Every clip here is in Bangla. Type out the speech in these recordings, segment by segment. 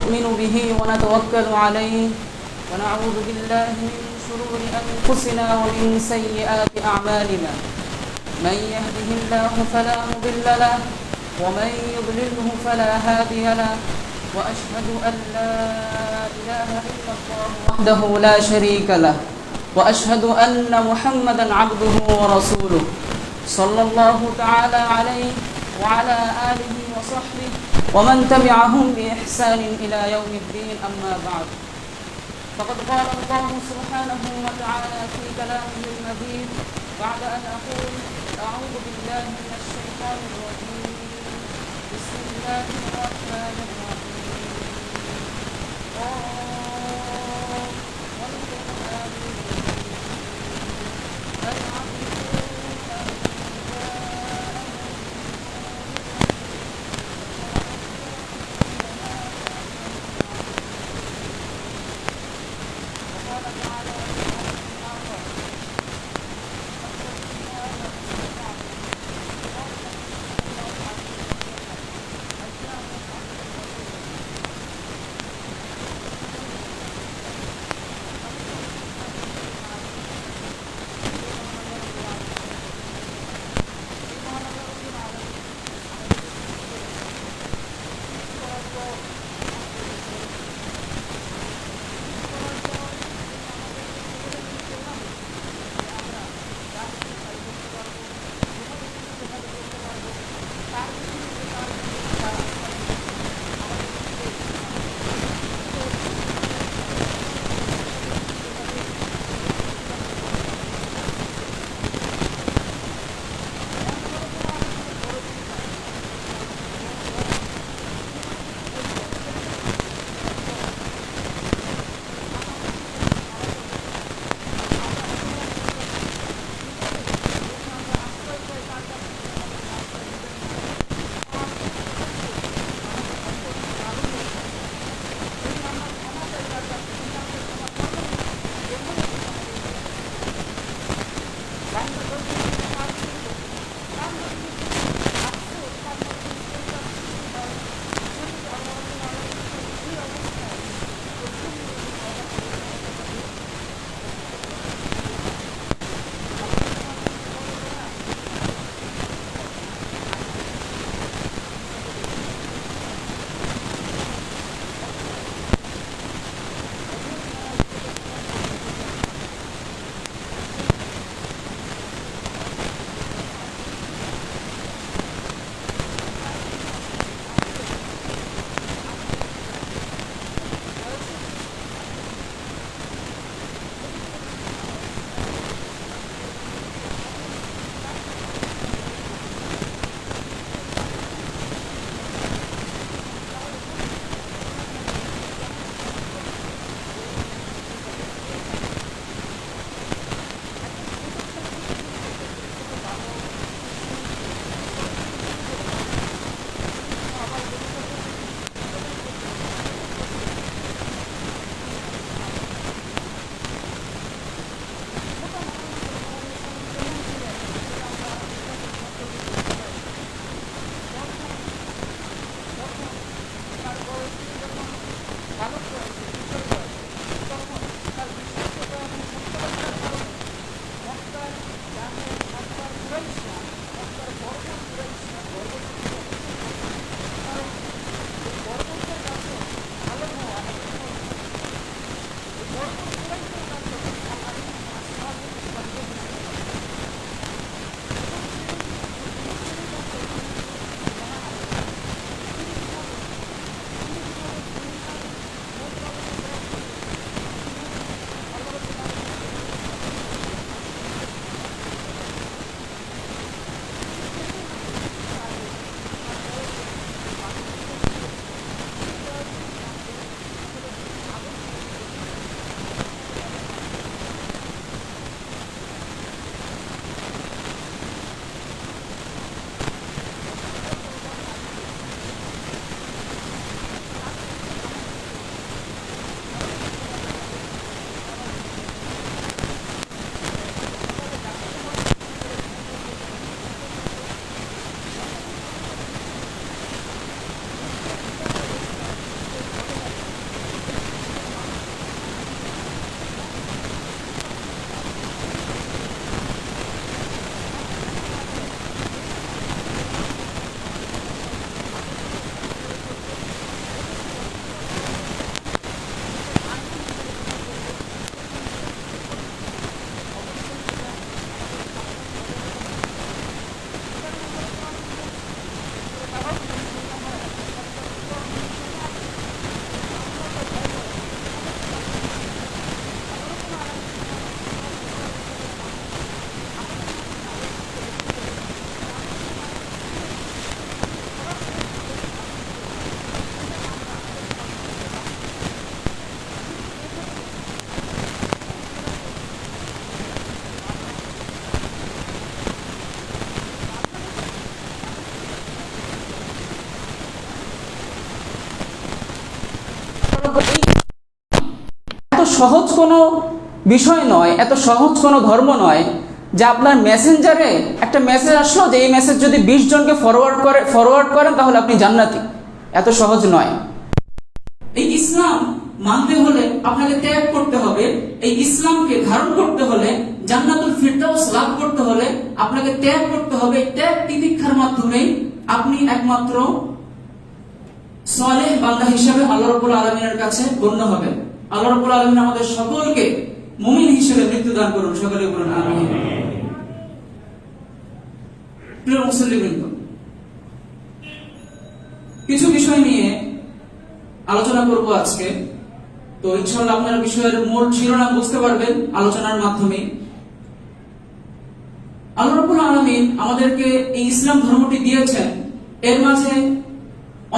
نؤمن به ونتوكل عليه ونعوذ بالله من شرور أنفسنا ومن سيئات أعمالنا. من يهده الله فلا مضل له ومن يضلله فلا هادي له، وأشهد أن لا إله إلا الله وحده لا شريك له، وأشهد أن محمدا عبده ورسوله صلى الله تعالى عليه وعلى آله وصحبه ومن تبعهم بإحسان إلى يوم الدين. أما بعد، فقد قال الله سبحانه وتعالى في كلامه المجيد بعد أن أقول أعوذ بالله من الشيطان الرجيم. بسم الله الرحمن الرحيم. والقرآن এত সহজ কোনো বিষয় নয়, এত সহজ কোনো ধর্ম নয় যে আপনার মেসেঞ্জারে একটা মেসেজ আসলো যে এই মেসেজ যদি 20 জনকে ফরওয়ার্ড করেন তাহলে আপনি জান্নাতি। এত সহজ নয়। এই ইসলাম মানতে হলে আপনাকে ত্যাগ করতে হবে, এই ইসলামকে ধারণ করতে হলে, জান্নাতুল ফিরদাউস লাভ করতে হলে আপনাকে ত্যাগ করতে হবে। ত্যাগ তিতিক্ষার মাধ্যমে আপনি একমাত্র সালেহ বান্দা হিসেবে আল্লাহ রাব্বুল আলামিনের কাছে গণ্য হবেন। আল্লাহ রাব্বুল আলামিন আমাদের সকলকে মুমিন হিসেবে মৃত্যু দান করুন, সকলে বলুন আমিন। প্রিয় মুসলিমবৃন্দ, কিছু বিষয় নিয়ে আলোচনা করব আজকে। তো ইনশাআল্লাহ আপনারা বিষয়ের মূল শিরোনাম বুঝতে পারবেন আলোচনার মাধ্যমে। আল্লাহ রাব্বুল আলামিন আমাদেরকে এই ইসলাম ধর্মটি দিয়েছেন, এর মাঝে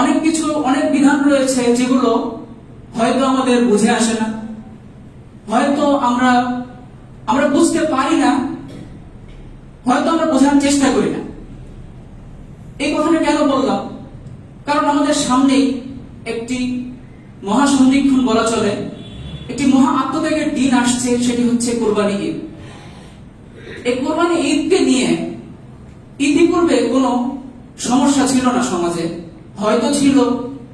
অনেক কিছু, অনেক বিধান রয়েছে যেগুলো হয়তো আমাদের বুঝে আসে না, হয়তো আমরা বুঝতে পারি না, হয়তো আমরা বোঝার চেষ্টা করি না। এই কথাটা কেন বললাম? কারণ আমাদের সামনেই একটি মহাসন্ধিক্ষণ বলা চলে, একটি মহা আত্মত্যাগের দিন আসছে, সেটি হচ্ছে কোরবানি ঈদ। এই কোরবানি ঈদকে নিয়ে ইতিপূর্বে কোনো সমস্যা ছিল না সমাজে, হয়তো ছিল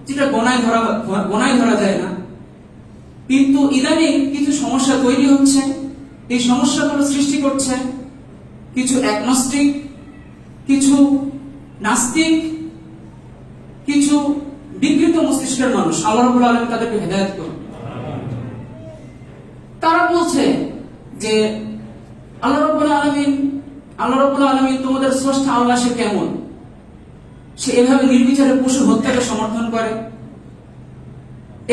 যেটা গোনায় ধরা যায় না, কিন্তু ইদানিং কিছু সমস্যা তৈরি হচ্ছে। এই সমস্যাগুলো সৃষ্টি করছে কিছু অ্যাগনস্টিক, কিছু নাস্তিক, কিছু বিকৃত মস্তিষ্কের মানুষ। আল্লাহ রাব্বুল আলামিন তাদেরকে হেদায়েত করুন। তারা বলছে যে আল্লাহ রাব্বুল আলামিন তোমাদের স্রষ্টা আল্লাহ, সে কেমন? সে এভাবে নির্বিচারে পশু হত্যাকে সমর্থন করে,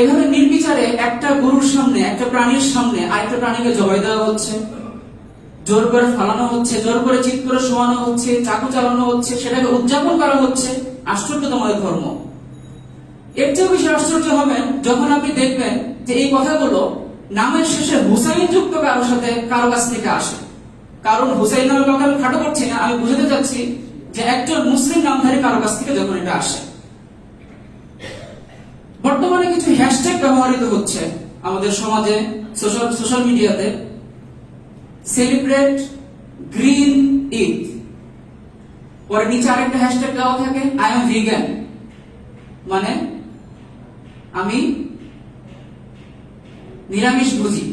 এভাবে নির্বিচারে একটা গরুর সামনে, একটা প্রাণীর সামনে আরেকটা প্রাণীকে জবাই দেওয়া হচ্ছে, জোর করে ফালানো হচ্ছে, জোর করে চিৎ করে শোয়ানো হচ্ছে, চাকু চালানো হচ্ছে, সেটাকে উদযাপন করা হচ্ছে। আশ্চর্য তোমাদের ধর্ম। এর চেয়ে বেশি আশ্চর্য হবেন যখন আপনি দেখবেন যে এই কথাগুলো নামের শেষে হুসাইন যুক্ত কারো কাছ থেকে আসে। কারণ হুসাইন নামের কথা আমি খাটো করছি না, আমি বুঝাতে চাচ্ছি যে একজন মুসলিম নামধারী কারো কাছ থেকে যখন এটা আসে। বর্তমানে কিছু হ্যাশট্যাগ ব্যবহৃত হচ্ছে আমাদের সমাজে, সোশ্যাল মিডিয়াতে। সেলিব্রেট গ্রিন ঈদ, পরে নিচে আরেকটা হ্যাশট্যাগ দেওয়া থাকে আই এম ভিগান, মানে আমি নিরামিষ ভোজী,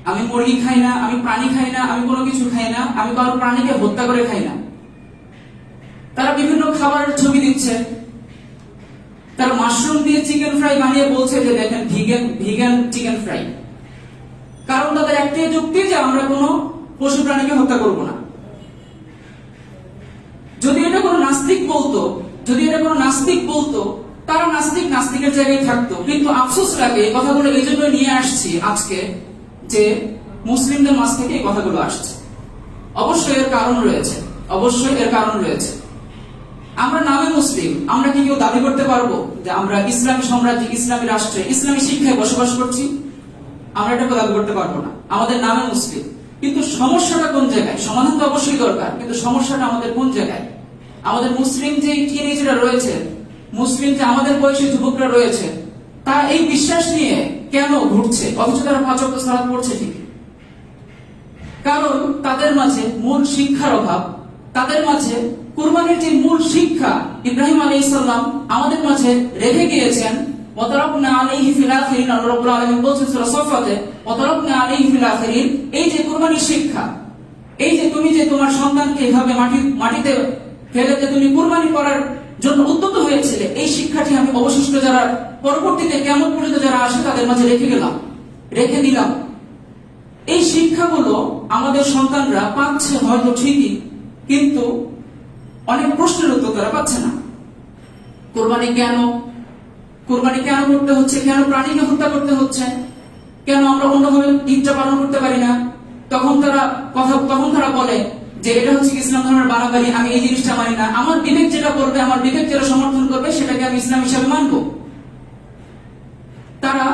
আমি মুরগি খাই না, আমি প্রাণী খাই না, আমি কোনো কিছু খাই না, আমি কারো প্রাণীকে হত্যা করে খাই না। তারা বিভিন্ন খাবারের ছবি দিচ্ছে, তারা মাশরুম দিয়ে চিকেন ফ্রাই বানিয়ে বলছে যে দেখেন ভিগান চিকেন ফ্রাই। কারণ তাদের একটাই যুক্তি যে আমরা কোনো পশু প্রাণীকে হত্যা করব না। যদি এটা কোনো নাস্তিক বলতো তারা নাস্তিকের জায়গায় থাকতো। কিন্তু আফসোস লাগে, এই কথাগুলো এই জন্য নিয়ে আসছি আজকে যে মুসলিমদের মাঝ থেকে এই কথাগুলো আসছে। অবশ্যই এর কারণ রয়েছে। আমরা নামে মুসলিম, আমরা কি কেউ দাবি করতে পারবো যে আমরা ইসলামী সাম্রাজ্যে, ইসলামী রাষ্ট্রে, ইসলামী শিক্ষায় বসবাস করছি? আমরা এটা দাবি করতে পারবো না। আমাদের নামে মুসলিম, কিন্তু সমস্যাটা কোন জায়গায়? সমাধান তো অবশ্যই দরকার, কিন্তু সমস্যাটা আমাদের কোন জায়গায়? আমাদের মুসলিম যে টিনেজাররা রয়েছে, মুসলিম যে আমাদের বয়সী যুবকরা রয়েছে, তারা এই বিশ্বাস নিয়ে কেন ঘুরছে অথচ তারা 5 ওয়াক্ত সালাত পড়ছে ঠিক? কারণ তাদের মাঝে মূল শিক্ষার অভাব। তাদের মাঝে কুরবানির যে মূল শিক্ষা ইব্রাহিম আলাইহিস সালাম আমাদের মাঝে রেখে গিয়েছেন, ওয়াতারাকনা আলাইহি ফিল আখিরিন, আল্লাহ রাব্বুল আলামিন বলেছেন সূরা সাফফাতে, ওয়াতারাকনা আলাইহি ফিল আখিরিন, এই যে কুরবানির শিক্ষা, এই যে তুমি যে তোমার সন্তানকে এভাবে মাটিতে ফেলে যে তুমি কুরবানি করার জন্য উদ্যত হয়েছিলে, এই শিক্ষাটি আমি অবশিষ্ট যারা পরবর্তীতে কিয়ামত পর্যন্ত যারা আসে তাদের মাঝে রেখে দিলাম। এই শিক্ষাগুলো আমাদের সন্তানরা পাচ্ছে হয়তো ঠিকই, কিন্তু অনেক প্রশ্নের উত্তর তারা পাচ্ছে না। কোরবানি কেন করতে হচ্ছে? কেন প্রাণীকে হত্যা করতে হচ্ছে? কেন আমরা অন্যভাবে ঈদটা পালন করতে পারি না? তখন তারা বলে যে এটা হচ্ছে ইসলাম ধর্মের বাড়াবাড়ি, আমি এই জিনিসটা মানি না, আমার বিবেক যেটা বলবে, আমার বিবেক যেটা সমর্থন করবে সেটাকে আমি ইসলাম হিসেবে মানব। তারা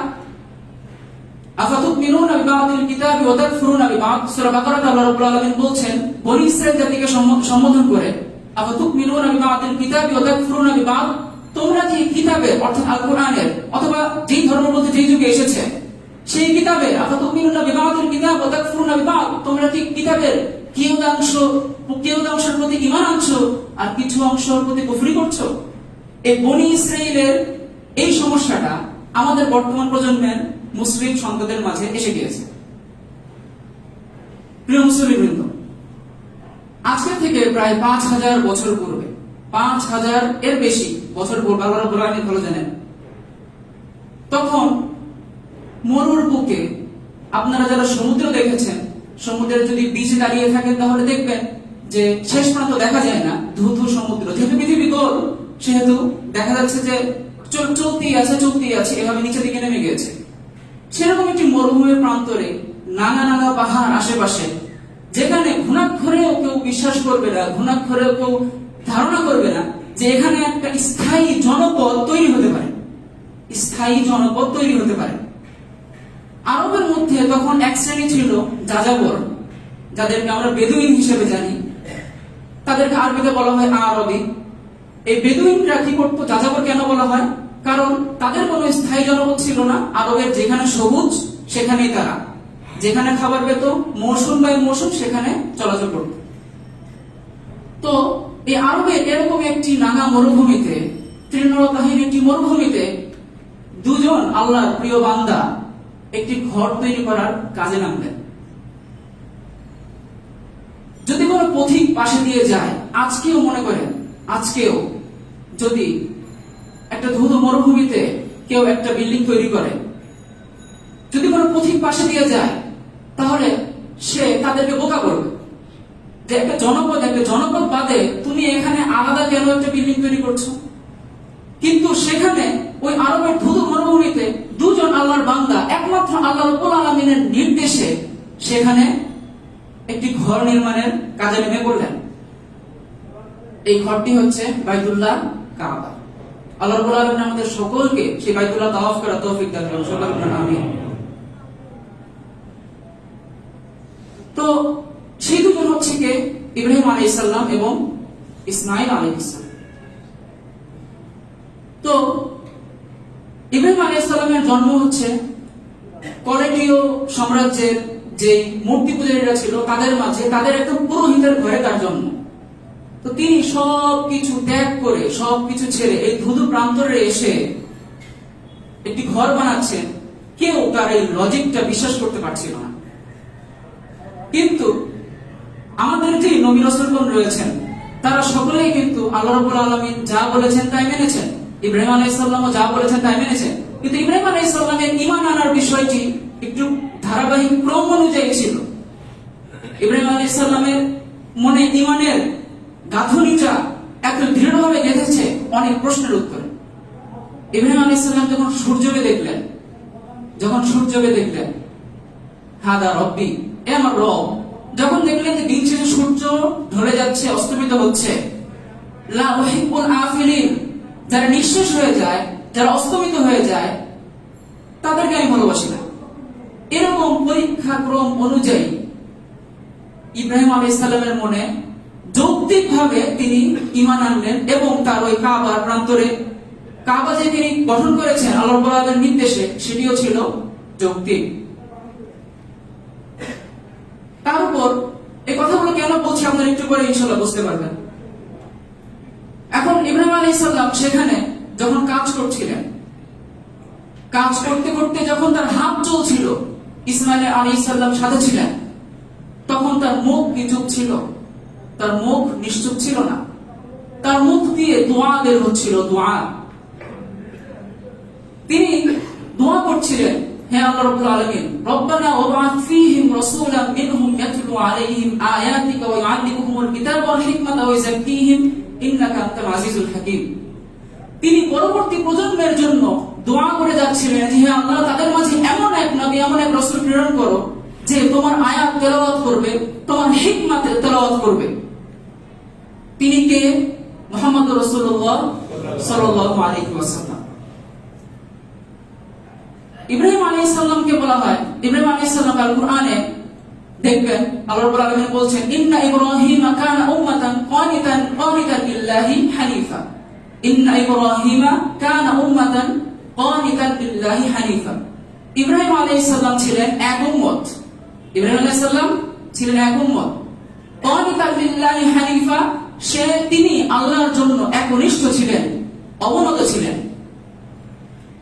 আফাতুমিনুনা বিবাদিল কিতাবি ওয়া তাকফুরুনা বিবাদ, সূরা বাকারাতে আল্লাহ রাব্বুল আলামিন বলছেন বনী ইসরাইল জাতিকে সম্বোধন করে, আফাতুমিনুনা বিবাদিল কিতাবি ওয়া তাকফুরুনা বিবাদ, তোমরা কি কিতাবের অর্থাৎ আল কোরআনের অথবা যে ধর্মগ্রন্থ যেই যুগে এসেছে সেই কিতাবে আফাতুমিনুনা বিবাদিল কিতাব ওয়া তাকফুরুনা বিবাদ, তোমরা কি কিতাবের কেউ অংশের প্রতি ঈমান আনছো আর কিছু অংশের প্রতি কুফরি করছো? এই বনি ইসরাইলের এই সমস্যাটা আমাদের বর্তমান প্রজন্মের মুসলিম সন্তানদের মাঝে এসে গিয়েছে। প্রিয় মুসলিমবৃন্দ, আজকে থেকে প্রায় 5000 বছর পূর্বে, 5000 এর বেশি বছর পূর্বে, আল্লাহ রাব্বুল আলামিন ভালো জানেন, তখন মরুর বুকে আপনারা যারা সমুদ্র দেখেছেন, সমুদ্রের যদি বিচ দাঁড়িয়ে থাকেন তাহলে দেখবেন যে শেষ প্রান্ত দেখা যায় না, ধুধু সমুদ্র। যেহেতু পৃথিবী গোল সেহেতু দেখা যাচ্ছে যে চলতেই আছে, এভাবে নিচের দিকে নেমে গিয়েছে। সেরকম একটি মরুভূমির প্রান্তরে নানা নানা পাহাড় আশেপাশে, যেখানে ঘুণাক্ষরেও কেউ বিশ্বাস করবে না, ঘুণাক্ষরেও কেউ ধারণা করবে না যে এখানে একটা স্থায়ী জনপদ তৈরি হতে পারে, স্থায়ী জনপদ তৈরি হতে পারে। আরবের মধ্যে তখন এক শ্রেণী ছিল যাযাবর, যাদেরকে আমরা বেদুইন হিসেবে জানি, তাদেরকে আরবিতে বলা হয় আরবি। এই বেদুইনরা কি করতো? যাযাবর কেন বলা হয়? কারণ তাদের কোনো স্থায়ী জনপদ ছিল না। আরবের যেখানে সবুজ সেখানেই তারা, যেখানে খাবার পেত মৌসুম বাই মৌসুম সেখানে চলাচল করত। তো এই আরবের এরকম একটি নানা মরুভূমিতে, তৃণলতাহীন একটি মরুভূমিতে দুজন আল্লাহর প্রিয় বান্দা একটি ঘর তৈরি করার কাজে নামলেন। যদি কোনো পথিক পাশে দিয়ে যায়, আজকেও মনে করেন, আজকেও যদি একটা ধুধু মরুভূমিতে কেউ একটা বিল্ডিং তৈরি করে, যদি কোনো পথিক পাশে দিয়ে যায় তাহলে সে তাদেরকে বোকা করবে যে একটা জনপদ বাদে তুমি এখানে আলাদা কেন একটা বিল্ডিং তৈরি করছো। কিন্তু সেখানে ওই আরবের ধুধু মরুভূমিতে দুজন আল্লাহর বান্দা একমাত্র আল্লাহ রাব্বুল আলামিনের নির্দেশে সেখানে একটি ঘর নির্মাণের কাজে নেমে পড়লেন। এই ঘরটি হচ্ছে বাইতুল্লাহ কাবা। আল্লাহ রাব্বুল আলামিন আমাদের সকলকে সেই বাইতুল্লাহ তাওয়াফ করার তৌফিক দান করুন, সকলে বলুন আমিন। তো সেই দুজন হচ্ছে কে? ইব্রাহিম আলাইহিস সালাম এবং ইসমাঈল আলাইহিস সালাম। তো ইব্রাহিম আলাইহিস সালামের জন্ম হচ্ছে কলেটীয় সাম্রাজ্যের যে মূর্তি পূজারীরা ছিল তাদের মাঝে, তাদের একটা পুরোহিতের ঘরে তার জন্ম। তো তিনি সবকিছু ত্যাগ করে, সবকিছু ছেড়ে এই ধুধু প্রান্তরে এসে একটি ঘর বানাচ্ছেন। কেউ তার এই লজিকটা বিশ্বাস করতে পারছিল না। কিন্তু আমাদের যে নবী রাসূলগণ রয়েছেন তারা সকলেই কিন্তু আল্লাহ রাব্বুল আলামিন যা বলেছেন তাই মেনেছেন। ইব্রাহিম আলাইহিস সালামও যা বলেছেন তাই মেনেছেন। কিন্তু ইব্রাহিম আলাইহিস সালামের ঈমান আনার বিষয়টি একটু ধারাবাহিক ক্রম অনুযায়ী ছিল। ইব্রাহিম আলাইহিস সালামের মনে ঈমানের গাঁথনিটা এত দৃঢ়ভাবে গেঁথেছে অনেক প্রশ্নের উত্তরে। ইব্রাহিম আলাইহিস সালাম যখন সূর্যকে দেখলেন, হাদা রব্বি, এ আমার রব, যখন দেখলেন যে দিন শেষে সূর্য ঢলে যাচ্ছে, অস্তমিত হচ্ছে, লা উহিব্বুল আফিলিন, যারা নিঃশেষ হয়ে যায়, যারা অস্তমিত হয়ে যায় তাদেরকে আমি ভালোবাসি না। এরকম পরীক্ষা ক্রম অনুযায়ী ইব্রাহিম আলাইহিস সালামের মনে যৌক্তিকভাবে তিনি ঈমান আনলেন এবং তার ওই কাবার প্রান্তরে, কাবা যে তিনি গঠন করেছেন আল্লাহ রাব্বুল আলামিনের নির্দেশে, সেটিও ছিল যৌক্তিক। তার উপর এই কথাগুলো কেন বলছি আপনারা একটু পরে ইনশাআল্লাহ বুঝতে পারবেন। এখন ইব্রাহিম আলাইহিস সালাম সেখানে যখন কাজ করছিলেন, কাজ করতে করতে যখন তার হাত চলছিল, ইসমাঈল আলাইহিস সালাম সাথে ছিলেন, তখন তার মুখ কি চুপ ছিল? তার মুখ নিশ্চুপ ছিল না। তার মুখ দিয়ে দোয়া বের হচ্ছিল, দোয়া। তিনি দোয়া করছিলেন, হে আল্লাহ রাব্বুল আলামিন, রব্বানা ওয়াবআথ ফীহিম রাসূলাম মিনহুম ইয়াতলু আলাইহিম আয়াতিকা ওয়া ইউআল্লিমুহুমুল কিতাবা ওয়াল হিকমাতা ওয়া ইউযাক্কিহিম ইন্নাকা আনতাল আজিজুল হাকীম। তিনি পরবর্তী প্রজন্মের জন্য দোয়া করে যাচ্ছিলেন যে হে আল্লাহ, তাদের মাঝে এমন এক নবী, এমন এক রাসূল প্রেরণ করো যে তোমার আয়াত তেলাওয়াত করবে, তোমার হিকমত তেলাওয়াত করবে। তিনি কে? মুহাম্মদুর রাসূলুল্লাহ সাল্লাল্লাহু আলাইহি ওয়াসাল্লাম। ইব্রাহিম আলাইহিস সালামকে বলা হয়, ইব্রাহিম আলাইহিস সালাম আল কুরআনে দেখবেন আল্লাহ রাব্বুল আলামিন বলছেন, ইন্না ইব্রাহিমা কানা উম্মাতান কানিতান লিল্লাহি হানিফা। ইন্না ইব্রাহিমা কানা উম্মাতান কানিতান লিল্লাহি হানিফা। ইব্রাহিম আলাইহিস সালাম ছিলেন এক উম্মত। ইব্রাহিম আলাইহিস সালাম ছিলেন এক উম্মত। কানিতান লিল্লাহি হানিফা, তিনি আল্লাহর জন্য একনিষ্ঠ ছিলেন, অবনত ছিলেন।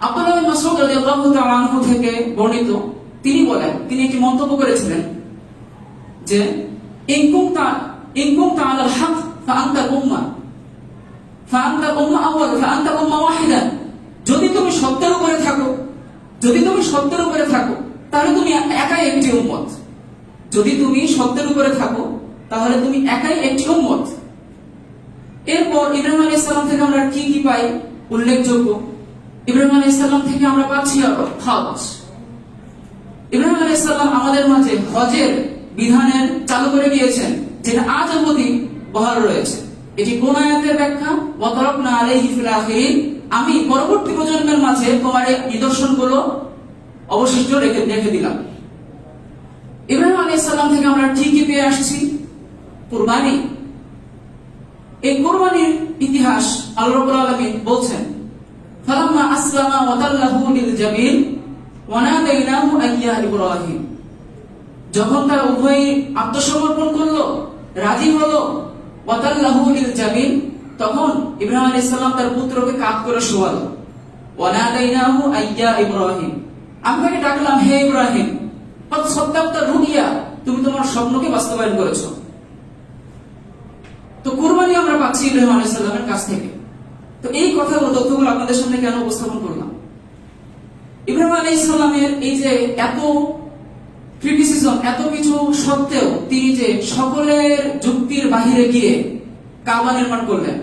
আব্দুল্লাহ বিন মাসউদ রাদিয়াল্লাহু তাআলা আনহু থেকে বর্ণিত, তিনি বলেন, তিনি একটি মন্তব্য করেছিলেন যে ইন কুনতা আলাল হক ফাআনতা উম্মাহ আউয়াল ফাআনতা উম্মাহ ওয়াহিদা। যদি তুমি সত্যের উপরে থাকো, তাহলে তুমি একাই একটি উম্মত। যদি তুমি সত্যের উপরে থাকো, তাহলে তুমি একাই একটি উম্মত। এরপর ইব্রাহিম আলাইহিস সালাম থেকে আমরা কি কি পাই উল্লেখযোগ্য? ইব্রাহিম আলাইহিস সালাম থেকে আমরা পাচ্ছি হজ। ইব্রাহিম আলাইহিস সালাম আমাদের মাঝে হজের বিধানের চালু করে দিয়েছেন, যেটা আজ অবধি বহাল রয়েছে। এটি কোন আয়াতের ব্যাখ্যা? ওয়া তারাকনা আলাইহি ফিল আখিরিন, আমি পরবর্তী প্রজন্মের মাঝে তোমার এই নিদর্শনগুলো অবশিষ্ট রেখে দিলাম। ইব্রাহিম আলাইহিস সালাম থেকে আমরা ঠিকই পেয়ে আসছি কুরবানি। এই কুরবানির ইতিহাস আল্লাহ রাব্বুল আলামিন বলছেন, ফালাম্মা আসলামা ওয়া তাল্লাহু লিল জাবিন ওয়া নাদাইনাহু আইয়া ইব্রাহিম। যখন তারা উভয়ই আত্মসমর্পণ করলো, রাজি হলো, ওয়া তাল্লাহু লিল জাবিন, তখন ইব্রাহিম আলাইহিস সালাম তার পুত্রকে কাঁধ করে শোয়ালো। ওয়া নাদাইনাহু আইয়া ইব্রাহিম, আমি তাকে ডাকলাম, হে ইব্রাহিম, কদ সাদ্দাকতা রুইয়া, তুমি তোমার স্বপ্নকে বাস্তবায়ন করেছো। তো কুরবানি আমরা পাচ্ছি ইব্রাহিম আলাইহিস সালামের কাছ থেকে। তো এই কথাগুলো, তথ্যগুলো আপনাদের সামনে কেন উপস্থাপন করলাম? ইব্রাহিম আলাইহিস সালামের এই যে এত ক্রিটিসিজম, এত কিছু সত্ত্বেও তিনি যে সকলের যুক্তির বাহিরে গিয়ে কাবা নির্মাণ করলেন।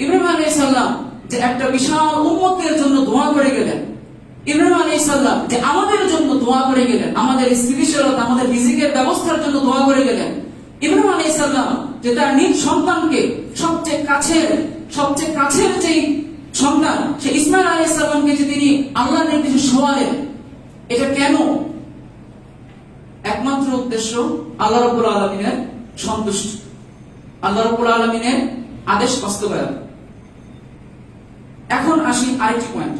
ইব্রাহিম আলাইহিস সালাম যে একটা বিশাল উম্মতের জন্য দোয়া করে গেলেন। ইব্রাহিম আলাইহিস সালাম যে আমাদের জন্য দোয়া করে গেলেন, আমাদের স্থিতিশীলতা, আমাদের রিজিকের ব্যবস্থার জন্য দোয়া করে গেলেন। ইব্রাহিম আলাইহিস সালাম যে তার নিজ সন্তানকে, সবচেয়ে কাছের যে সন্তান, সে ইসমাইল আলাইহিস সালামকে যে তিনি আল্লাহর নির্দেশে শোয়ালেন, এটা কেন? একমাত্র উদ্দেশ্য আল্লাহ রাব্বুল আলামিনের সন্তুষ্টি, আল্লাহ রাব্বুল আলামিনের আদেশ বাস্তবায়ন। এখন আসি আরেকটি পয়েন্ট।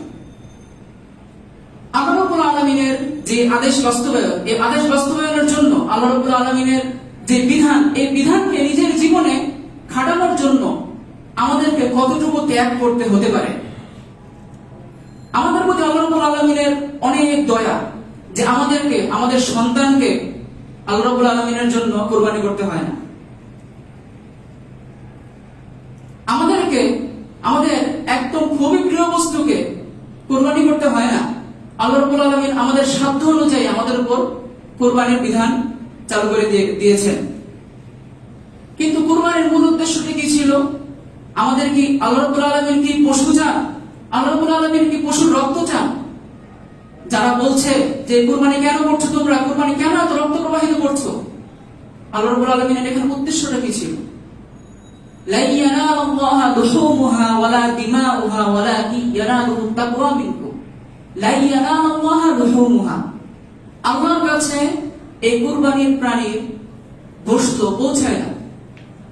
আল্লাহ রাব্বুল আলামিনের যে আদেশ বাস্তবায়ন, এই আদেশ বাস্তবায়নের জন্য আল্লাহ রাব্বুল আলামিনের যে বিধান, এই বিধানকে নিজের জীবনে খাটানোর জন্য আমাদেরকে কতটুকু ত্যাগ করতে হতে পারে? আমাদের প্রতি আল্লাহ রাব্বুল আলামিনের অনেক দয়া যে আমাদেরকে, আমাদের সন্তানকে আল্লাহ রাব্বুল আলামিনের জন্য কুরবানি করতে হয় না। আমাদেরকে আমাদের একদম খুবই প্রিয় বস্তুকে কুরবানি করতে হয় না। আল্লাহ রাব্বুল আলামিন আমাদের সাধ্য অনুযায়ী আমাদের উপর কুরবানির বিধান চালু করে দিয়েছেন। কিন্তু কুরবানির মূল উদ্দেশ্যটি কি ছিল? আমাদের কি আল্লাহ রাব্বুল আলামিন কি পশু চান? আল্লাহ রাব্বুল আলামিন কি পশুর রক্ত চান? যারা বলছে যে কুরবানি কেন করছো তোমরা, কুরবানি কেন এত রক্ত প্রবাহিত করছো, আল্লাহ রাব্বুল আলামিনের এখানে উদ্দেশ্যটা কি ছিল? লা ইয়ানালুল্লাহা দুহুমুহা ওয়ালা দিমাউহা ওয়ালাকিন ইয়ানালুহু তাকওয়া মিনকুম। লা ইয়ানালুল্লাহা দুহুমুহা, আল্লাহর কাছে এই কুরবানির প্রাণীর গোশত পৌঁছায় না।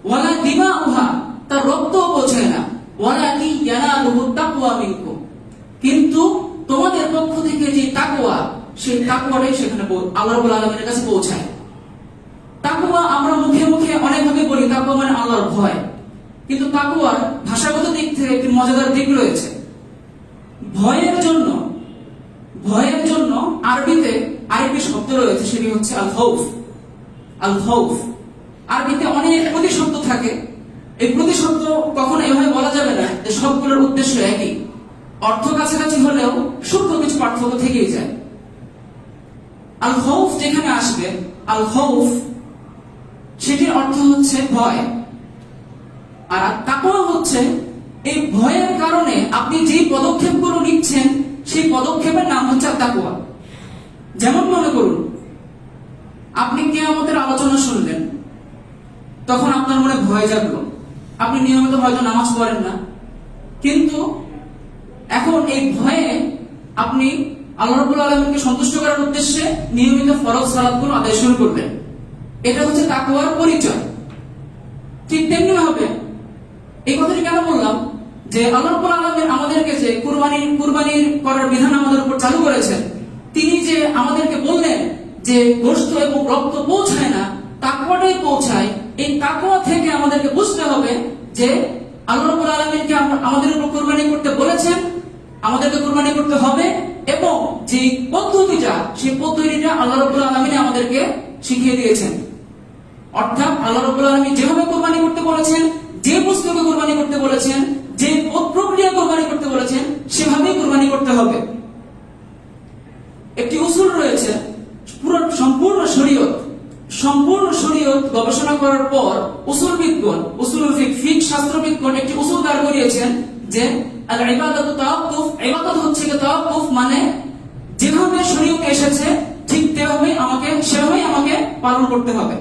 ওয়ালা দিমাউহা, তার রক্ত পৌঁছায় না। ওয়ালাকিন ইয়ানালুহু তাকওয়া মিনকুম, কিন্তু তোমাদের পক্ষ থেকে যে তাকওয়া, সেই তাকওয়াটাই সেখানে আল্লাহ রাব্বুল আলামিনের কাছে পৌঁছায়। তাকওয়া আমরা মুখে মুখে অনেকভাবে বলি, তাকওয়া মানে আল্লাহর ভয়, কিন্তু তাকওয়ার ভাষাগত দিক থেকে একটি মজাদার দিক রয়েছে। ভয়ের জন্য আরবিতে আরেকটি শব্দ রয়েছে, সেটি হচ্ছে আল খাউফ। আল খাউফ আরবিতে অনেক প্রতিশব্দ থাকে। এই প্রতিশব্দ কখনো এভাবে বলা যাবে না যে সবগুলোর উদ্দেশ্য একই, অর্থ কাছাকাছি হলেও সূক্ষ্ম কিছু পার্থক্য থেকেই যায়। আল খাউফ যেখানে আসবে, আল খাউফ সেটির অর্থ হচ্ছে ভয়, আর তাকওয়া হচ্ছে এই ভয়ের কারণে আপনি যে পদক্ষেপগুলো নিচ্ছেন, সেই পদক্ষেপের নাম হচ্ছে তাকওয়া। যেমন মনে করুন, আপনি কিয়ামতের আলোচনা শুনলেন, তখন আপনার মনে ভয় জাগলো, আপনি নিয়মিত হয়তো নামাজ পড়েন না, কিন্তু এখন এই ভয়ে আপনি আল্লাহ রাব্বুল আলামিনকে সন্তুষ্ট করার উদ্দেশ্যে নিয়মিত ফরজ সালাতগুলো আদায় শুরু করবেন। এটা হচ্ছে তাকওয়ার পরিচয়। ঠিক তেমনি ভাবে এই কথাটি কেন বললাম, যে আল্লাহ রাব্বুল আলামিন আমাদেরকে যে কুরবানির করার বিধান আমাদের উপর চালু করেছেন, তিনি যে আমাদেরকে বললেন যে গোশত এবং রক্ত পৌঁছায় না, তাকওয়াটাই পৌঁছায়। এই তাকওয়া থেকে আমাদেরকে বুঝতে হবে যে আল্লাহ রাব্বুল আলামিনকে আমাদের উপর কুরবানি করতে বলেছেন, আমাদেরকে কুরবানি করতে হবে, এবং যে পদ্ধতিটা, সেই পদ্ধতিটা আল্লাহ রাব্বুল আলামিন আমাদেরকে শিখিয়ে দিয়েছেন। অর্থাৎ আল্লাহ রাব্বুল আলামিন যেভাবে কুরবানি করতে বলেছেন, যে বস্তুকে কুরবানি করতে বলেছেন, যে প্রক্রিয়া কুরবানি করতে বলেছেন, সেভাবেই কুরবানি করতে হবে। একটি উসুল রয়েছে, সম্পূর্ণ শরীয়ত গবেষণা করার পর উসুলবিদগণ, উসুলুল ফিকহ শাস্ত্রবিদগণ একটি উসুল দাঁড় করিয়েছেন যে আল ইবাদাতু তাওয়াক্কুফ, ইবাদত হচ্ছে কি তাওয়াক্কুফ, মানে যেভাবে শরীয়তে এসেছে ঠিক সেভাবেই আমাকে পালন করতে হবে।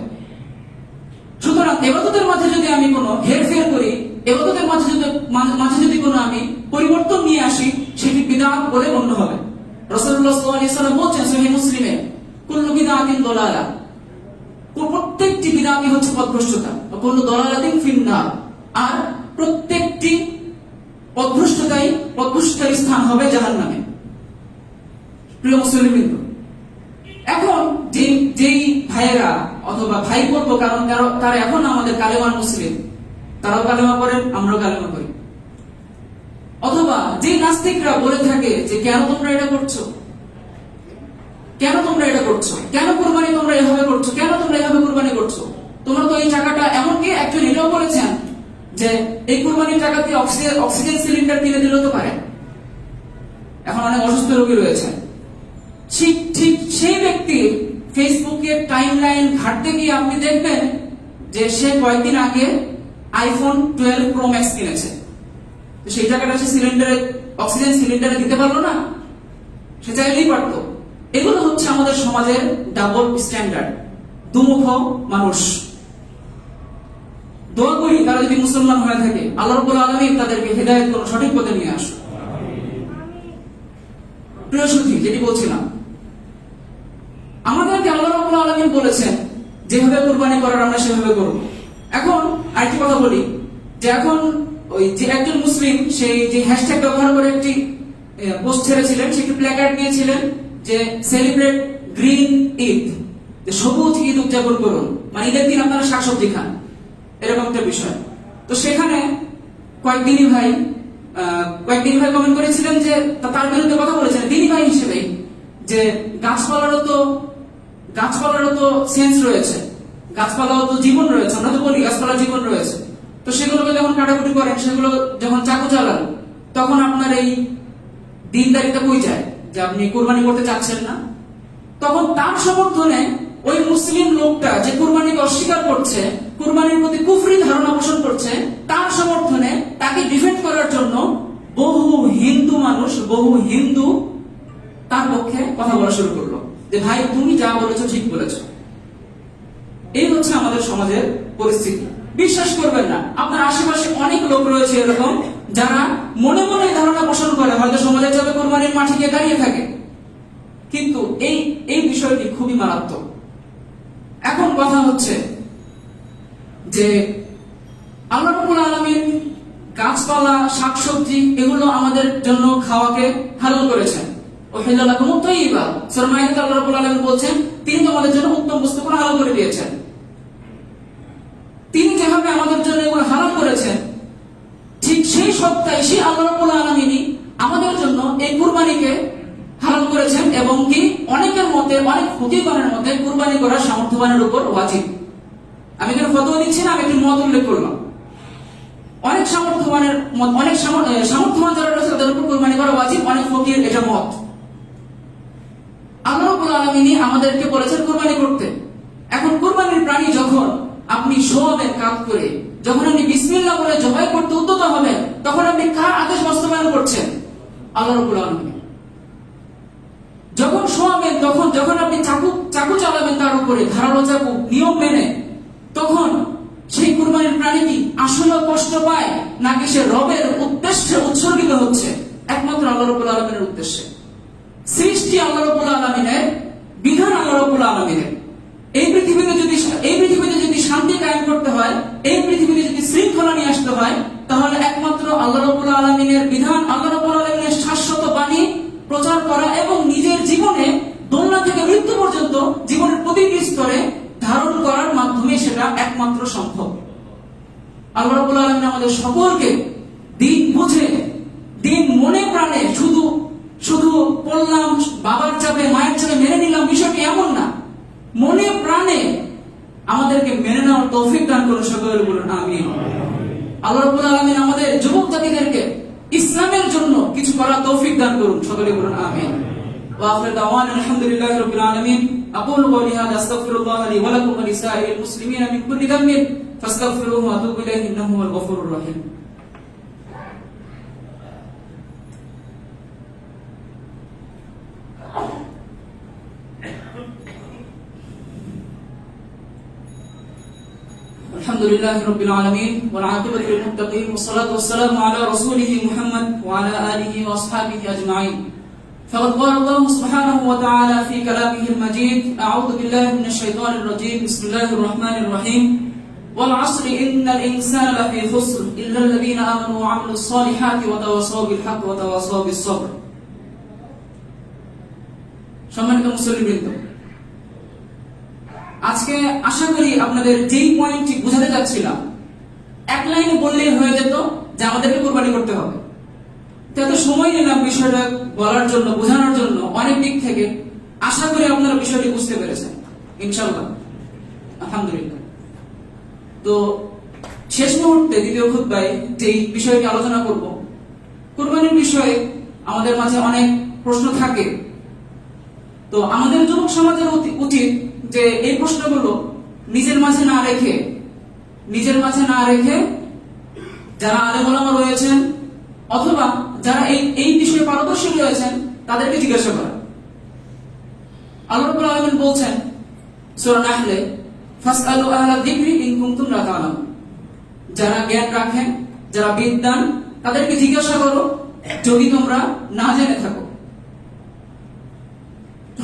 সুতরাং ইবাদতের মাঝে যদি আমি কোনো হেরফের করি, ইবাদতের মাঝে যদি কোনো আমি পরিবর্তন নিয়ে আসি, সেটি বিদআত বলে গণ্য হবে। রাসূলুল্লাহ সাল্লাল্লাহু আলাইহি ওয়াসাল্লাম বলেছেন সহিহ মুসলিমে, কুল্লু বিদআতিন দালালা, প্রত্যেকটি বিদআতই হচ্ছে পথভ্রষ্টতা, কুল্লু দালালাতিন ফিন্নার, আর প্রত্যেকটি পথভ্রষ্টতার স্থান হবে জাহান্নামে। প্রিয় মুসলিমবৃন্দ, এখন যেই ভাইয়েরা অথবা ভাই বলবো, কারণ তারা এখন আমাদের কালেমার মুসলিম, তারাও কালেমা করেন, আমরাও কালেমা করি, অথবা যে নাস্তিকরা বলে থাকে যে কেন তোমরা এটা করছো, কেন কুরবানি তোমরা এভাবে করছো, কেন তোমরা এভাবে কুরবানি করছো, তোমরা তো এই টাকাটা, এমনকি একজন এটাও বলেছেন যে এই কুরবানির টাকা দিয়ে অক্সিজেন সিলিন্ডার কিনে দিলেও তো পারে। এখন অনেক অসুস্থ রোগী রয়েছে, ঠিক সেই ব্যক্তি ফেসবুকে টাইমলাইন ঘাটতে গিয়ে আপনি দেখবেন যে সে কয়েকদিন আগে আইফোন 12 প্রো ম্যাক্স কিনেছে। তো সেই টাকাটা সে অক্সিজেন সিলিন্ডারে দিতে পারলো না, সে চাইলেই পারত। এগুলো হচ্ছে আমাদের সমাজের ডাবল স্ট্যান্ডার্ড, দুমুখ মানুষ। দোয়া করি তারা যদি মুসলমান হয়ে থাকে, আল্লাহ রাব্বুল আলামিন তাদেরকে হিদায়াত করুন, সঠিক পথে নিয়ে আসুন। প্রিয় সুধী, যেটি বলছিলাম, আমাদেরকে আল্লাহ রাব্বুল আলামিন বলেছেন যেভাবে কুরবানি করার আমরা সেভাবে করব। এখন আরেকটি কথা বলি যে এখন ওই যে একজন মুসলিম সেই যে হ্যাশট্যাগ ব্যবহার করে একটি পোস্ট ছেড়েছিলেন, সে একটি প্ল্যাকার্ড নিয়েছিলেন যে সেলিব্রেট গ্রিন ঈদ, যে সবুজ ঈদ উদযাপন করুন, মানে ঈদের দিন আপনারা শাকসবজি খান, এরকম একটা বিষয়। তো সেখানে কয়েকদিনই ভাই কমেন্ট করেছিলেন যে তার বিরুদ্ধে কথা বলেছেন দিনী ভাই হিসেবে, যে গাছপালারও তো সেন্স রয়েছে, গাছপালাও তো জীবন রয়েছে, আমরা তো বলি গাছপালার জীবন রয়েছে। তো সেগুলোকে যখন কাটাকুটি করেন, সেগুলো যখন চাকু চালান, তখন আপনার এই দিনদারিতা কই যায় যে আপনি কুরবানি করতে চাচ্ছেন না। তখন তার সমর্থনে ওই মুসলিম লোকটা যে কুরবানিকে অস্বীকার করছে, কুরবানির প্রতি কুফরি ধারণা পোষণ করছে, তার সমর্থনে তাকে ডিফেন্ড করার জন্য বহু হিন্দু তার পক্ষে কথা বলা শুরু করলো যে ভাই তুমি যা বলেছো ঠিক বলেছো। এই হচ্ছে আমাদের সমাজের পরিস্থিতি। বিশ্বাস করবেন না, আপনার আশেপাশে অনেক লোক রয়েছে এরকম, যারা মনে মনে ধারণা পোষণ করে হয়তো সমাজের চাপে কুরবানির মাঠে গিয়ে দাঁড়িয়ে থাকে, কিন্তু এই বিষয়টি খুবই মারাত্মক। এখন কথা হচ্ছে যে আল্লাহ রাব্বুল আলামিন গাছপালা, শাকসবজি এগুলো আমাদের জন্য খাওয়াকে হালাল করেছেন। উহিল্লা লাকুমুত তাইয়্যিবাত, সূরা মাইদাতে আল্লাহ রাব্বুল আলামিন বলেছেন তিনি তোমাদের জন্য উত্তম বস্তুগুলো হালাল করে দিয়েছেন। তিনি যেভাবে আমাদের জন্য এগুলো হালাল করেছেন, ঠিক সেই সত্তায় সেই আল্লাহ রাব্বুল আলামিনই আমাদের জন্য এই কুরবানিকে হালাল করেছেন, এবং কি অনেকের মতে, অনেক ফকিহগণের মতে কুরবানি করা সামর্থ্যবানের উপর ওয়াজিব। আমি এখানে ফতোয়া দিচ্ছি না, আমি একটি মত উল্লেখ করলাম। অনেক সামর্থ্যবান যারা রয়েছে তাদের উপর কুরবানি করা ওয়াজিব, অনেক ফকির এটা মত। আল্লাহ রাব্বুল আলামিনই আমাদেরকে বলেছেন কুরবানি করতে। এখন কুরবানির প্রাণী যখন আপনি শোয়াবেন কাঁধ করে, যখন আপনি বিসমিল্লাহ বলে জবাই করতে উদ্যত হবেন, তখন আপনি কার আদেশ বাস্তবায়ন করছেন? আল্লাহ রাব্বুল আলামিন। যখন শোয়াবেন, যখন আপনি চাকু চালাবেন তার উপরে, ধারালো চাকু নিয়ম মেনে, তখন সেই কুরবানির প্রাণীটি আসলে কষ্ট পায় নাকি সে রবের উদ্দেশ্যে উৎসর্গিত হচ্ছে? একমাত্র আল্লাহ রাব্বুল আলামিনের উদ্দেশ্যে। সৃষ্টি আল্লাহ রাব্বুল আলামিনের, বিধান আল্লাহ রাব্বুল আলামিনের। এই পৃথিবীতে যদি শান্তি কায়েম করতে হয়, এই পৃথিবীতে যদি শৃঙ্খলা নিয়ে আসতে হয়, তাহলে তাহলে একমাত্র আল্লাহ রাব্বুল আলামিনের বিধান, আল্লাহ রাব্বুল আলামিনের শাশ্বত বাণী প্রচার করা এবং নিজের জীবনে দুনিয়া থেকে মৃত্যু পর্যন্ত জীবনের প্রতিটি স্তরে ধারণ করার মাধ্যমে সেটা একমাত্র সম্ভব। আল্লাহ রাব্বুল আলামিন আমাদের সকলকে দিন বুঝে, দিন মনে প্রাণে, শুধু শুধু পড়লাম বাবার চাপে মায়ের চাপে মেনে নিলাম, বিষয়টি এমন না। মনে প্রাণে আমাদেরকে মেনে নেওয়ার তৌফিক দান করুন, সকলে বলুন আমিন। আল্লাহ রাব্বুল আলামিন আমাদের যুবক জাতিদেরকে ইসলামের জন্য কিছু করার তৌফিক দান করুন, সকলে বলুন আমিন। ওয়া আখিরু দাওয়ানা আলহামদুলিল্লাহি রাব্বিল আলামিন। আকুলু কওলি হাযা আস্তাগফিরুল্লাহ লি ওয়া লাকুম ওয়া লিসাইরিল মুসলিমিনা মিন কুল্লি যামবিন ফাস্তাগফিরুহু ওয়া আতুবু ইলাইহি ইন্নাহু হুয়াল গফুরুর রহিম। আলহামদুলিল্লাহি রাব্বিল আলামিন ওয়াল আকিবাতু লিল মুত্তাকিন ওয়াস সালাতু ওয়াস সালামু আলা রাসূলিহি মুহাম্মদ ওয়া আলা আলিহি ওয়া আসহাবিহি আজমাইন। فقد قال الله سبحانه وتعالى في كلامه المجيد: أعوذ بالله من الشيطان الرجيم، بسم الله الرحمن الرحيم، والعصر إن الإنسان لفي خسر إلا الذين آمنوا وعملوا الصالحات وتواصوا بالحق وتواصوا بالصبر। সম্মানিত মুসলিমবৃন্দ, আজকে আশা করি আপনাদের যেই পয়েন্টটি বোঝাতে যাচ্ছিলাম এক লাইনে বললেই হয়ে যেত যে আমাদেরকে কুরবানি করতে হবে। এত সময় নিলাম বিষয়টা বলার জন্য, বোঝানোর জন্য অনেক দিক থেকে। আশা করি আপনারা বিষয়টি বুঝতে পেরেছেন ইনশাআল্লাহ, আলহামদুলিল্লাহ। তো শেষ মুহূর্তে দ্বিতীয় খুতবায় যেই বিষয়টি আলোচনা করব, কুরবানির বিষয়ে আমাদের মাঝে অনেক প্রশ্ন থাকে। তো আমাদের যুবক সমাজের উচিত যে এই প্রশ্নগুলো নিজের মাঝে না রেখে যারা আলেম ওলামা রয়েছেন অথবা যারা এই বিষয়ে পারদর্শী রয়েছেন তাদেরকে জিজ্ঞাসা করা। আল্লাহ রাব্বুল আলামিন বলছেন সূরা নাহলে, ফাসআলু আহলা যিকরি ইন কুনতুম লা তা'লামুন। যারা জ্ঞান রাখেন, যারা বিদ্বান, তাদেরকে জিজ্ঞাসা করো যদি তোমরা না জেনে থাকো।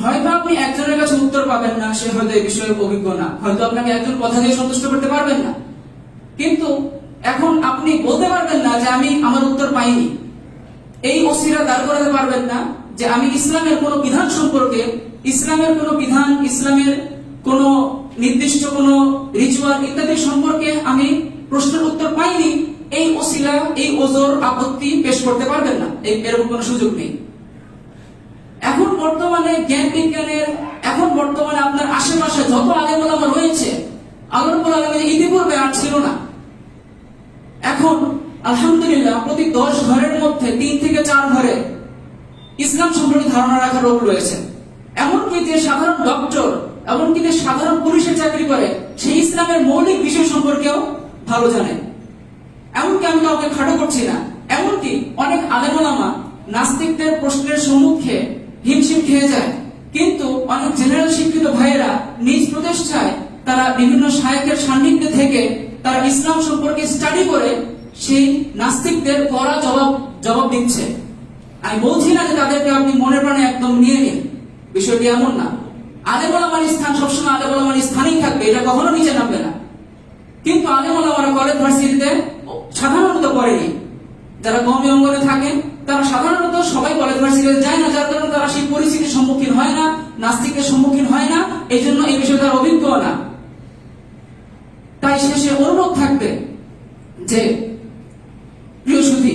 হয়তো আপনি একজনের কাছে উত্তর পাবেন না, সে হয়তো এই বিষয়ে অভিজ্ঞ না, হয়তো আপনাকে একজন কথা দিয়ে সন্তুষ্ট করতে পারবেন না, কিন্তু এখন আপনি বলতে পারবেন না যে আমি আমার উত্তর পাইনি। এই ওসিরা দাঁড় করাতে পারবেন না যে আমি ইসলামের কোন বিধান সম্পর্কে, ইসলামের কোন বিধান, ইসলামের কোন নির্দিষ্ট কোন রিচুয়াল ইত্যাদি সম্পর্কে আমি প্রশ্নের উত্তর পাইনি। এই ওসিলা, এই ওজর, আপত্তি পেশ করতে পারবেন না, এরকম কোন সুযোগ নেই। এখন বর্তমানে জ্ঞান বিজ্ঞানের, এখন বর্তমানে আপনার আশেপাশে যত আলেম ওলামা রয়েছে, আল্লাহ রাব্বুল আলামিন ইতিপূর্বে আর ছিল না। এখন আলহামদুলিল্লাহ প্রতি 10 ঘরের মধ্যে 3 থেকে 4 ঘরে ইসলাম সম্পর্কে ধারণা রাখার লোক রয়েছে। এমনকি যে সাধারণ ডক্টর, এমনকি যে সাধারণ পুলিশে চাকরি করে, সেই ইসলামের মৌলিক বিষয় সম্পর্কেও ভালো জানে। এমনকি আমি কাউকে খাটো করছি না, এমনকি অনেক আলেম ওলামা নাস্তিকদের প্রশ্নের সম্মুখে হিমশিম খেয়ে যায়, কিন্তু অনেক জেনারেল শিক্ষিত ভাইয়েরা নিজ প্রচেষ্টায় তারা বিভিন্ন শায়েখের সান্নিধ্যে থেকে তারা ইসলাম সম্পর্কে স্টাডি করে সেই নাস্তিকদের কড়া জবাব দিচ্ছে। আমি বলছি না যে তাদেরকে আপনি মনে প্রাণে একদম নিয়ে নিন, বিষয়টি এমন না। আলেম ওলামার স্থান সবসময় আলেম ওলামার স্থানেই থাকবে, এটা কখনো নিচে নামবে না। কিন্তু আলেম ওলামারা কলেজ ভার্সিটিতে সাধারণত পড়েনি, যারা কওমি অঙ্গনে থাকেন তারা সাধারণত সবাই কলেজ ভার্সিটিতে যায় না, যার কারণে তারা সেই পরিস্থিতির সম্মুখীন হয় না, নাস্তিকের সম্মুখীন হয় না, এই জন্য এই বিষয়ে তারা অভিজ্ঞ না। তাই শেষে অনুরোধ থাকবে যে প্রিয় সুধী,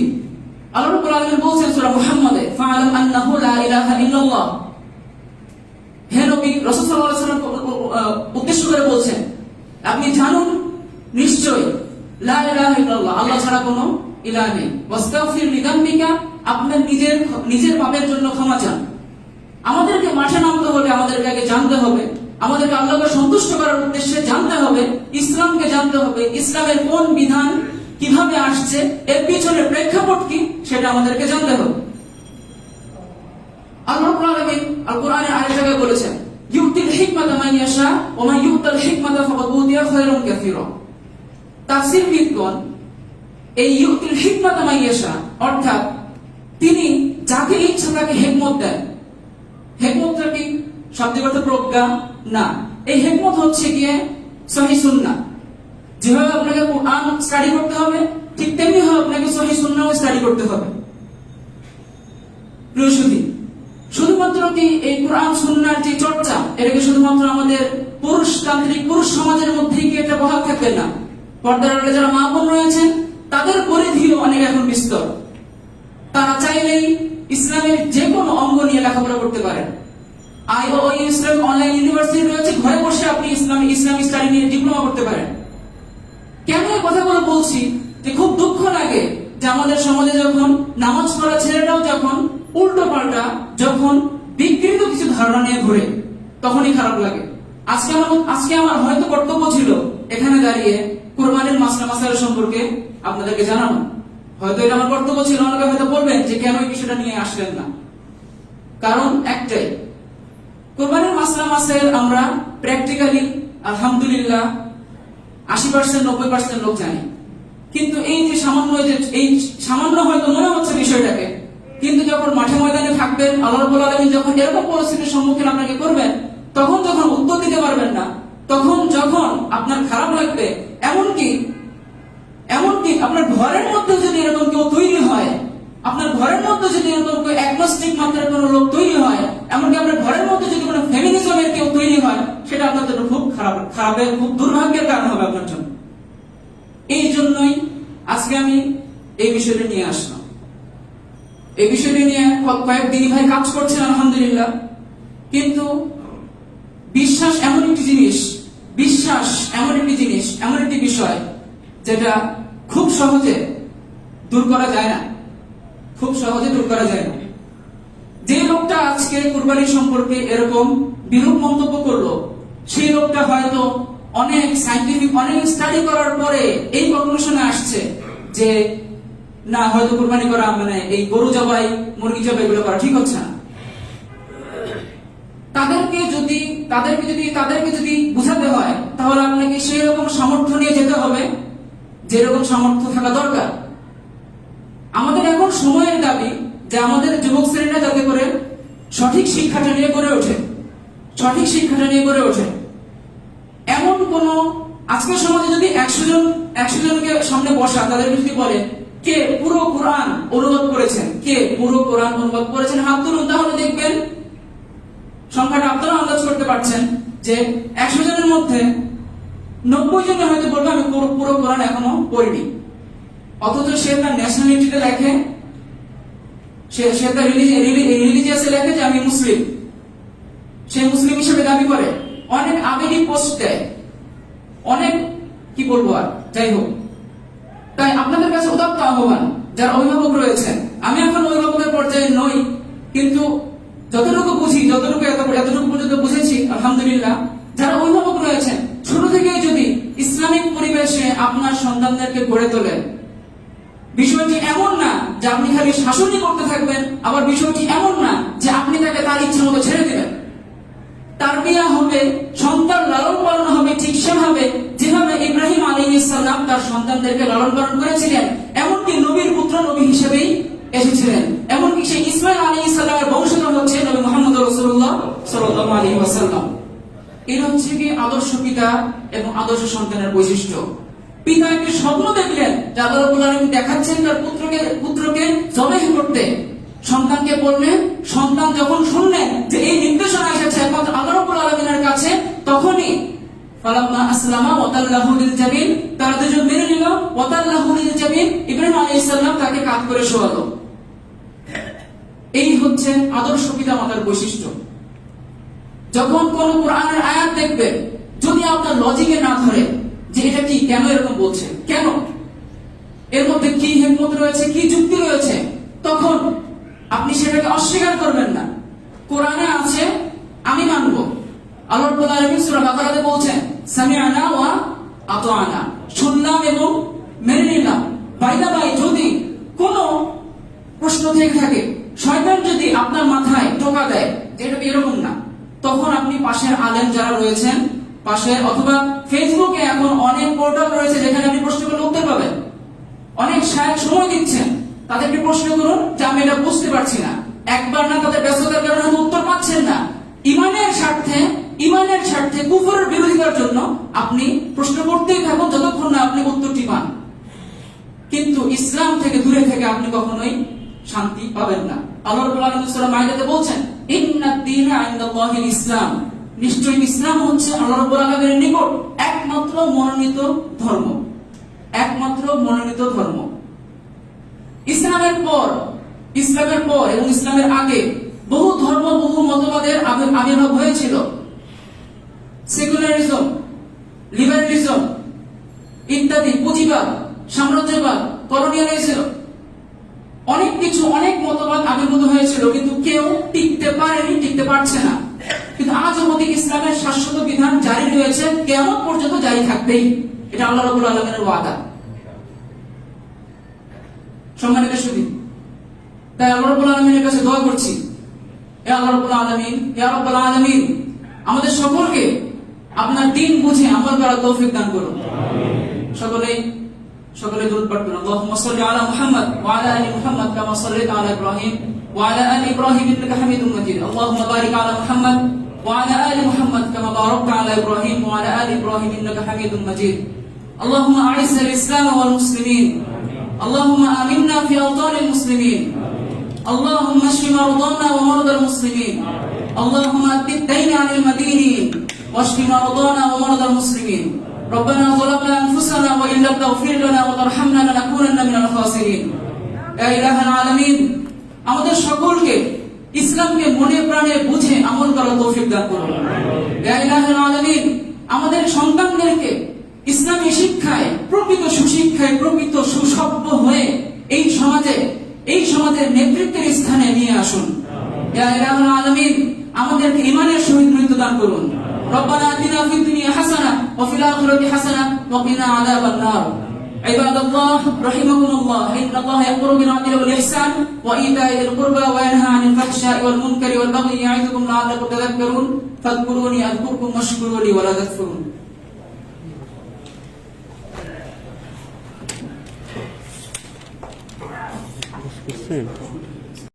আল্লাহ রাব্বুল আলামিন বলছেন সূরা মুহাম্মদে, ফাআলাম আন্নাহু লা ইলাহা ইল্লাল্লাহ। হে নবী, রাসূল সাল্লাল্লাহু আলাইহি ওয়াসাল্লাম উদ্দেশ্য করে বলছেন, আপনি জানুন নিশ্চয় লা ইলাহা ইল্লাল্লাহ, আল্লাহ ছাড়া কোনো ইলাহ নেই। ওয়াস্তাগফির লিযামবিকা, আপনার নিজের পাপের জন্য ক্ষমা চান। আমাদেরকে মাঠে নামতে হলে আমাদেরকে আগে জানতে হবে, আমাদেরকে আল্লাহকে সন্তুষ্ট করার উদ্দেশ্যে জানতে হবে, ইসলামকে জানতে হবে, ইসলামের কোন বিধান কিভাবে আসছে, এর পিছনে প্রেক্ষাপট কি সেটা আমাদেরকে জানতে হবে। আল্লাহ রাব্বুল আলামিন আল কোরআনে আরেক জায়গায় বলেছেন, ইউতিল হিকমাতা মান ইয়াশা ওয়া মান ইউতাল হিকমাতা ফাকাদ উতিয়া খায়রান কাসীরা। তাফসীরবিদগণ এই ইউতিল হিকমাতা মান ইয়াশা অর্থাৎ তিনি যাকে ইচ্ছা তাকে হিকমত দেন। হিকমতটা কি শাব্দিক অর্থে প্রজ্ঞা না, এই হিকমত হচ্ছে গিয়ে সহিহ সুন্নাহ। যেভাবে আপনাকে কোরআন স্টাডি করতে হবে, ঠিক তেমনি হয় আপনাকে সহিহ সুন্নাহ স্টাডি করতে হবে। প্রিয় সুধী, শুধুমাত্র কি এই কোরআন সুন্নাহর যে চর্চা, এটাকে শুধুমাত্র আমাদের পুরুষতান্ত্রিক পুরুষ সমাজের মধ্যেই কি এটা বহাল থাকবে না, পর্দার আড়ালে যারা মা বোন রয়েছেন তাদের পরিধিও অনেক এখন বিস্তর। তারা চাইলেই ইসলামের যে কোনো অঙ্গ নিয়ে লেখাপড়া করতে পারেন। IOE ইসলাম অনলাইন ইউনিভার্সিটি রয়েছে, ঘরে বসে আপনি ইসলামিক স্টাডি নিয়ে ডিপ্লোমা করতে পারেন। কেন এই কথাগুলো বলছি, যে খুব দুঃখ লাগে যে আমাদের সমাজে যখন নামাজ পড়া ছেলেটাও যখন উল্টো পাল্টা, যখন বিকৃত কিছু ধারণা নিয়ে ঘুরে, তখনই খারাপ লাগে। আজকে আমার হয়তো কর্তব্য ছিল এখানে দাঁড়িয়ে কুরবানির মাসলা সম্পর্কে আপনাদেরকে জানানো, হয়তো এটা আমার কর্তব্য ছিল। অনেকে হয়তো বলবেন যে কেন এই বিষয়টা নিয়ে আসলেন না। কারণ একটাই, কুরবানির মাসের আমরা প্র্যাকটিক্যালি আলহামদুলিল্লাহ 80% 90% লোক জানি, কিন্তু এই যে সামান্য হয়তো মনে হচ্ছে বিষয়টাকে, কিন্তু যখন মাঠে ময়দানে থাকবেন, আল্লাহ রাব্বুল আলামিন যখন এরকম পরিস্থিতির সম্মুখীন আপনাকে করবেন, তখন যখন উত্তর দিতে পারবেন না, তখন যখন আপনার খারাপ লাগবে, এমনকি আপনার ঘরের মধ্যে যদি এরকম কেউ তৈরি হয়, আপনার ঘরের মধ্যে যদি এরকম কেউ অ্যাগনস্টিক মাত্রার কোনো লোক তৈরি হয়, এমনকি আপনার ঘরের মধ্যে যদি কোনো ফেমিনিজমের কেউ তৈরি হয়, সেটা আপনার জন্য খুব খারাপের খুব দুর্ভাগ্যের কারণ হবে আপনার জন্য। এই জন্যই আজকে আমি এই বিষয়টা নিয়ে আসলাম। এই বিষয়টি নিয়ে কয়েকদিনই ভাই কাজ করছেন আলহামদুলিল্লাহ, কিন্তু বিশ্বাস এমন একটি জিনিস, এমন একটি বিষয় যেটা খুব সহজে দূর করা যায় না। যে লোকটা আজকে কুরবানি সম্পর্কে এরকম বিরূপ মন্তব্য করলো, সেই লোকটা হয়তো অনেক সায়েন্টিফিক অনেক স্টাডি করার পরে এই কনক্লুশনে আসছে যে না, হয়তো কুরবানি করা মানে এই গরু জবাই, মুরগি জবাই এগুলো করা ঠিক হচ্ছে না। তাদেরকে যদি বুঝাতে হয়, তাহলে আপনাকে সেই রকম সামর্থ্য নিয়ে যেতে হবে যেরকম সামর্থ্য থাকা দরকার। আমাদের এখন সময়ের দাবি যে আমাদের যুবক শ্রেণীরা যাতে করে সঠিক শিক্ষাটা নিয়ে গড়ে ওঠে। এমন কোন আজকের সমাজে যদি 100 জনকে সামনে বসা, তাদেরকে যদি বলে কে পুরো কোরআন অনুবাদ করেছেন, হাত তুলুন, তাহলে দেখবেন সংখ্যাটা আপনারা আন্দাজ করতে পারছেন যে 100 জনের মধ্যে 90 জন হয়তো বলবে আমি পুরো কোরআন এখনো পড়িনি। অথচ সে তার ন্যাশনালিটিতে লেখে, সে তার রিলিজিয়াসে লেখে যে আমি মুসলিম, সে মুসলিম হিসেবে দাবি করে, অনেক আবেগী পোস্ট দেয়, অনেক কি বলবো আর, যাই হোক। তাই আপনাদের কাছে উদাত্ত আহ্বান, যারা অভিভাবক রয়েছেন, আমি এখন অভিভাবকের পর্যায়ে নই, কিন্তু যতটুকু বুঝি, এতটুকু পর্যন্ত বুঝেছি আলহামদুলিল্লাহ, যারা অভিভাবক রয়েছেন, ছোট থেকে যদি ইসলামিক পরিবেশে আপনার সন্তানদেরকে গড়ে তোলেন, বিষয়টি এমন না যে আপনি খালি শাসনই করতে থাকবেন, আবার বিষয়টি এমন না যে আপনি তাকে তার ইচ্ছা মতো ছেড়ে দিবেন। তারবিয়া হবে, সন্তান লালন পালন হবে ঠিক সেভাবে যেভাবে ইব্রাহিম আলাইহিস সালাম তার সন্তানদেরকে লালন পালন করেছিলেন, এমনকি নবীর পুত্র নবী হিসেবেই এসেছিলেন। এমনকি সেই ইসমাঈল আলাইহিস সালামের বংশধর হচ্ছে নবী মুহাম্মদ রাসূলুল্লাহ সাল্লাল্লাহু আলাইহি ওয়াসাল্লাম। এটা হচ্ছে কি আদর্শ পিতা এবং আদর্শ সন্তানের বৈশিষ্ট্য। পিতা একটি স্বপ্ন দেখলেন, যে আল্লাহ রাব্বুল আলামিন দেখাচ্ছেন তার পুত্রকে জবাই করতে। সন্তানকে বললেন, সন্তান যখন শুনলেন যে এই নির্দেশনা এসেছে একমাত্র আল্লাহ রাব্বুল আলামিনের কাছে, তখনই ফালাম্মা আসলামা ওয়া তাল্লাহু লিল জাবিন, তারা দুজন মেনে নিল, ওয়া তাল্লাহু লিল জাবিন, ইব্রাহিম আলাইহিস সালাম তাকে কাঁধ করে শোয়ালো। এই হচ্ছে আদর্শ পিতামাতার বৈশিষ্ট্য। যখন কোন কোরআনের আয়াত দেখবেন, যদি আপনার লজিকে না ধরে যে এটা কি, কেন এরকম বলছে, কেন এর মধ্যে কি হিকমত রয়েছে, কি যুক্তি রয়েছে, তখন আপনি সেটাকে অস্বীকার করবেন না। কোরআনে আছে, আমি মানব। আল্লাহ রাব্বুল আলামিন সূরা বাকারাতে বলছেন সামি'না ওয়া আতা'না, শুনলাম এবং মেনে নিলাম। বাইদা বাই, যদি কোনো প্রশ্ন থেকে থাকে, শয়তান যদি আপনার মাথায় টোকা দেয় যে এটা এরকম না, তখন আপনি পাশের আলেম যারা রয়েছেন, অথবা ফেসবুকে এখন অনেক পোর্টাল রয়েছে যেখানে আপনি প্রশ্ন করলে উত্তর পাবেন। অনেক শায়েখ সময় দিচ্ছেন, তাদেরকে প্রশ্ন করুন যে আমি এটা বুঝতে পারছি না। একবার না, তাদের ব্যস্ততার কারণে উত্তর পাচ্ছেন না। ইমানের স্বার্থে কুফরের বিরোধিতার জন্য আপনি প্রশ্ন করতেই থাকুন যতক্ষণ না আপনি উত্তরটি পান। কিন্তু কখনোই শান্তি পাবেন না। আল্লাহ রাব্বুল আলামিন সূরা মাইদাতে বলছেন, ইন্নাদ দীনা ইনদাল্লাহিল ইসলাম, নিশ্চয়ই ইসলাম হচ্ছে আল্লাহ রাব্বুল আলামিনের নিকট একমাত্র মনোনীত ধর্ম, একমাত্র মনোনীত ধর্ম। ইসলামের পর এবং ইসলামের আগে বহু ধর্ম, বহু মতবাদের আবির্ভাব হয়েছিল। সেকুলারিজম, লিবারালিজম ইত্যাদি, পুঁজিবাদ, সাম্রাজ্যবাদ, কলোনিয়ালিজম, অনেক কিছু, অনেক মতবাদ আবির্ভূত হয়েছিল, কিন্তু কেউ টিকতে পারেনি, টিকতে পারছে না। কিন্তু আজ অবধি ইসলামের শাশ্বত বিধান জারি রয়েছে, কিয়ামত পর্যন্ত জারি থাকবেই। এটা আল্লাহ রাব্বুল আলামিনের ওয়াদা। সম্মানিত সুধী, তাই আল্লাহ রাব্বুল আলামিনের কাছে দোয়া করছি, হে আল্লাহ রাব্বুল আলামিন, হে রাব্বুল আলামিন, আমাদের সকলকে আপনার দ্বীন বুঝে আমল করার তৌফিক দান করুন। সকলে দুরূদ পাঠ করুন। আল্লাহুম্মা সাল্লি আলা মুহাম্মাদ ওয়া আলা আলি মুহাম্মাদ কামা সাল্লাইতা আলা ইব্রাহিম ওয়া আলা আলি ইব্রাহিম ইন্নাকা হামিদুম মাজিদ। আল্লাহুম্মা বারিক আলা মুহাম্মাদ ওয়া আলা আলি মুহাম্মাদ কামা বারাকতা আলা ইব্রাহিম ওয়া আলা আলি ইব্রাহিম ইন্নাকা হামিদুম মাজিদ। আল্লাহুম্মা আ'izzal ইসলাম ওয়াল মুসলিমিন। আল্লাহুম্মা আমিন্না ফি আওতানিল মুসলিমিন। আল্লাহুম্মা اشف مرضانا ومرضى المسلمين. اللهم أد الدين عن المدينين واشف مرضانا ومرضى المسلمين. ربنا ظلمنا أنفسنا وإن لم تغفر لنا وترحمنا لنكونن من الخاسرين. يا إله العالمين, আমাদের সকলকে ইসলামকে মনে প্রাণে বুঝে আমল করার তৌফিক দান করুন। ইয়া ইলাহুল আলামিন, আমাদের সন্তানদেরকে ইসলামী শিক্ষায়, প্রকৃত সুশিক্ষায়, প্রকৃত সুসভ্য হয়ে এই সমাজের নেতৃত্বের স্থানে নিয়ে আসুন। ইয়া ইলাহুল আলামিন, আমাদেরকে ঈমানের সহিত মৃত্যু দান করুন। রব্বানা আতিনা ফিদ দুনিয়া হাসানাহ ওয়া ফিল আখিরাতি হাসানাহ ওয়া কিনা আযাবান নার। ইবাদাল্লাহ রাহিমাকুমুল্লাহ, ইন্নাল্লাহা ইয়া'মুরু বিল 'আদলি ওয়াল ইহসান ওয়া ইতা'i যিল কুরবা ওয়া ইয়ানহা 'আনিল ফাহশা'i ওয়াল মুনকারি ওয়াল বাগyi ইয়া'iযুকুম লা'আল্লাকুম তাযাক্কারুন। ফাযকুরুনি আযকুরকুম ওয়াশকুরু লি ওয়া লা তাকফুরুন। Percent.